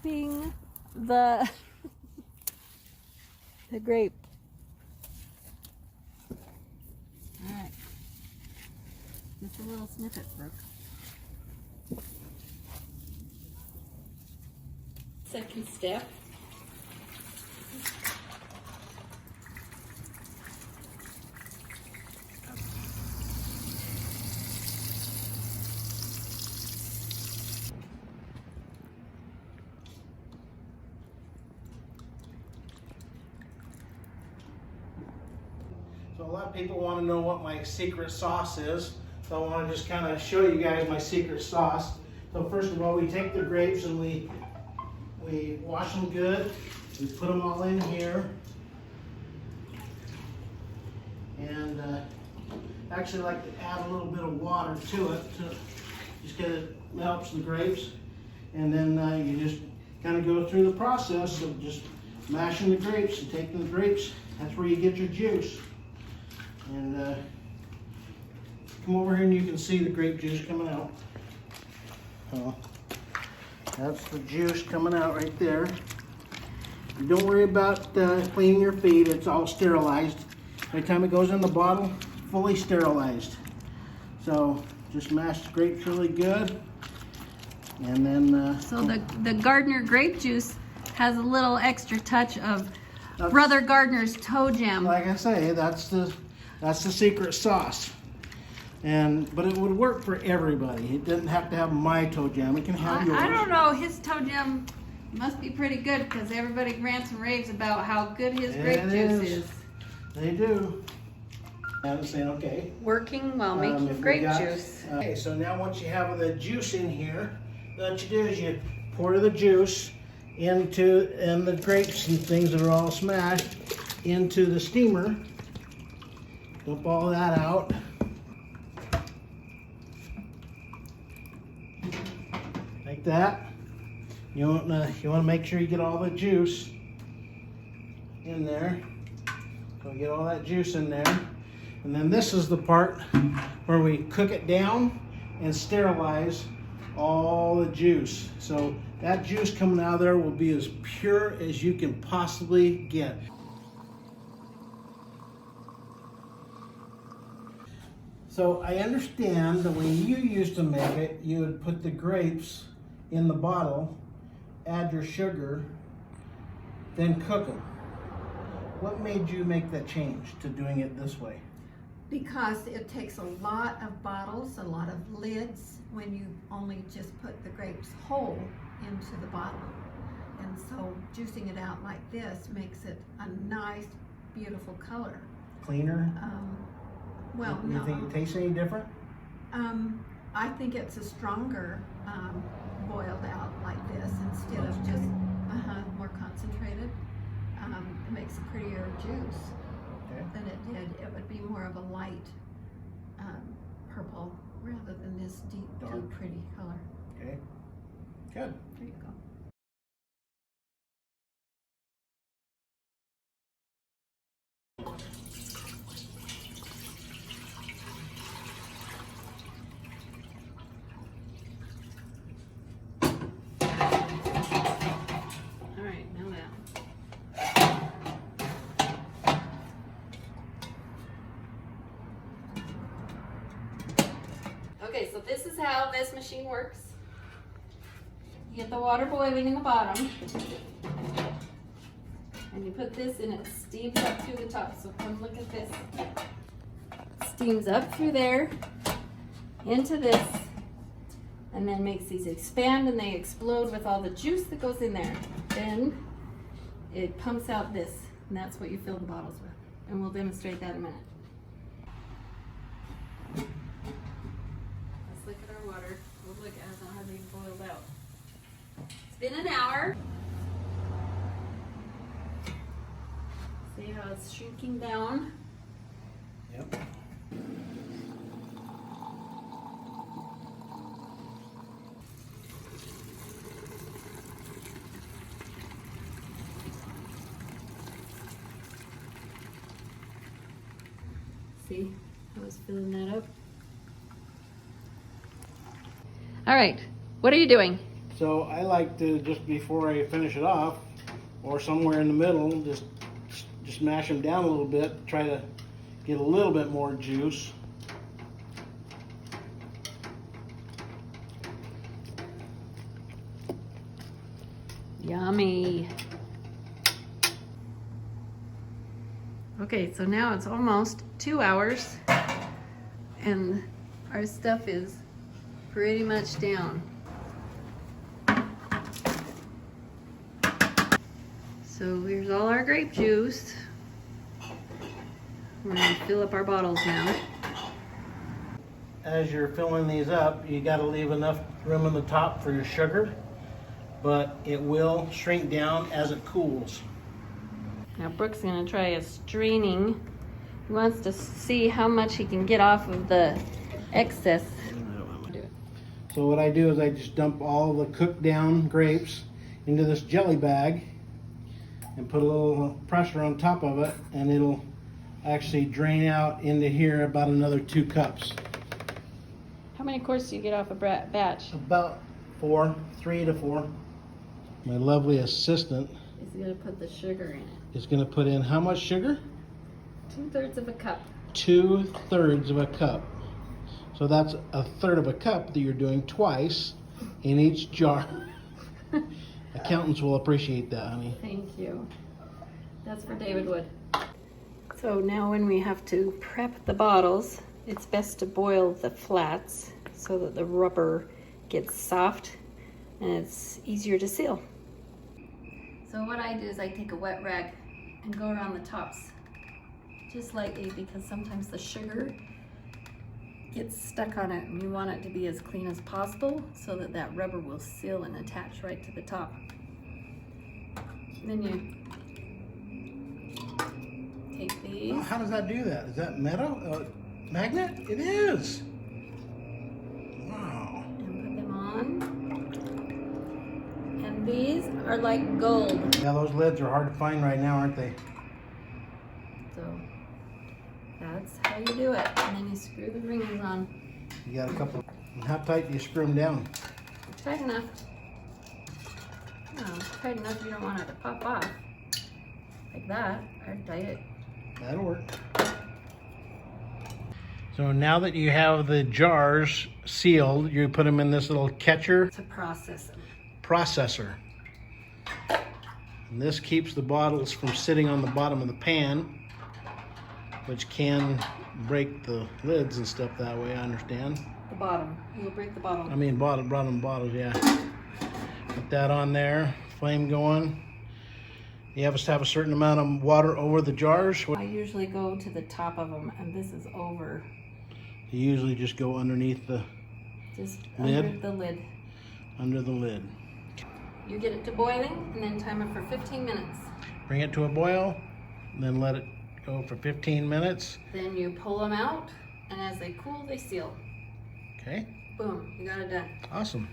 graping the the grape. All right, just a little snippet, Brooke. Second step. So a lot of people want to know what my secret sauce is. So I want to just kind of show you guys my secret sauce. So first of all, we take the grapes and we wash them good. We put them all in here. And actually I like to add a little bit of water to it just because it helps the grapes. And then you just kind of go through the process of just mashing the grapes and taking the grapes. That's where you get your juice. And come over here and you can see the grape juice coming out. So that's the juice coming out right there. Don't worry about cleaning your feed. It's all sterilized. By the time it goes in the bottle, fully sterilized. So just mash the grapes really good. And then So the Gardner grape juice has a little extra touch of Brother Gardner's toe jam. like I say, that's the secret sauce. But it would work for everybody. It doesn't have to have my toe jam. It can have yours. I don't know. His toe jam must be pretty good because everybody rants and raves about how good his grape juice is. They do. I'm saying, okay. Working while making grape juice. Okay, so now once you have the juice in here, what you do is you pour the juice and the grapes and things that are all smashed into the steamer. Dump all that out. Like that. You want to make sure you get all the juice in there. So get all that juice in there. And then this is the part where we cook it down and sterilize all the juice. So that juice coming out of there will be as pure as you can possibly get. So I understand that when you used to make it, you would put the grapes in the bottle, add your sugar, then cook them. What made you make that change to doing it this way? Because it takes a lot of bottles, a lot of lids, when you only just put the grapes whole into the bottle. And so juicing it out like this makes it a nice, beautiful color. Cleaner? Well, You no. think it tastes any different? I think it's a stronger boiled out like this instead of just more concentrated. It makes a prettier juice than it did. It would be more of a light purple rather than this deep, pretty color. Okay, good. There you go. Okay, so this is how this machine works. You get the water boiling in the bottom, and you put this and it steams up through the top. So come look at this. Steams up through there, into this, and then makes these expand and they explode with all the juice that goes in there. Then it pumps out this, and that's what you fill the bottles with. And we'll demonstrate that in a minute. Look at our water. Oh, look, it hasn't hardly boiled out. It's been an hour. See how it's shrinking down? Yep. See how it's filling that up? All right, what are you doing? So I like to, just before I finish it off, or somewhere in the middle, just mash them down a little bit, try to get a little bit more juice. Yummy. Okay, so now it's almost 2 hours and our stuff is pretty much down. So here's all our grape juice. We're gonna fill up our bottles now. As you're filling these up, you got to leave enough room in the top for your sugar, but it will shrink down as it cools. Now Brooke's gonna try a straining. He wants to see how much he can get off of the excess. So what I do is I just dump all the cooked down grapes into this jelly bag and put a little pressure on top of it, and it'll actually drain out into here about another 2 cups. How many quarts do you get off a batch? About 3 to 4. My lovely assistant He's gonna put the sugar in it. is going to put in how much sugar? 2/3 of a cup. 2/3 of a cup. So that's 1/3 of a cup that you're doing twice in each jar. Accountants will appreciate that, honey. Thank you. That's for David Wood. So now when we have to prep the bottles, it's best to boil the flats so that the rubber gets soft and it's easier to seal. So what I do is I take a wet rag and go around the tops just lightly, because sometimes the sugar gets stuck on it and you want it to be as clean as possible so that that rubber will seal and attach right to the top. Then you take these. How does that do that? Is that metal? Magnet? It is. Wow. And put them on. And these are like gold. Yeah, those lids are hard to find right now, aren't they? So that's how you do it. And then you screw the rings on. You got a couple. How tight do you screw them down? Tight enough. No, tight enough you don't want it to pop off. Like that. Or tight it. That'll work. So now that you have the jars sealed, you put them in this little catcher To process them. processor. And this keeps the bottles from sitting on the bottom of the pan, which can break the lids and stuff that way, I understand. The bottom. You'll break the bottom. I mean, bottom bottles, yeah. Put that on there, flame going. You have to have a certain amount of water over the jars. I usually go to the top of them, and this is over. You usually just go underneath the Just Lid? under the lid. under the lid. You get it to boiling, and then time it for 15 minutes. Bring it to a boil, then let it go for 15 minutes. Then you pull them out, and as they cool, they seal. Okay, Boom, you got it done. awesome.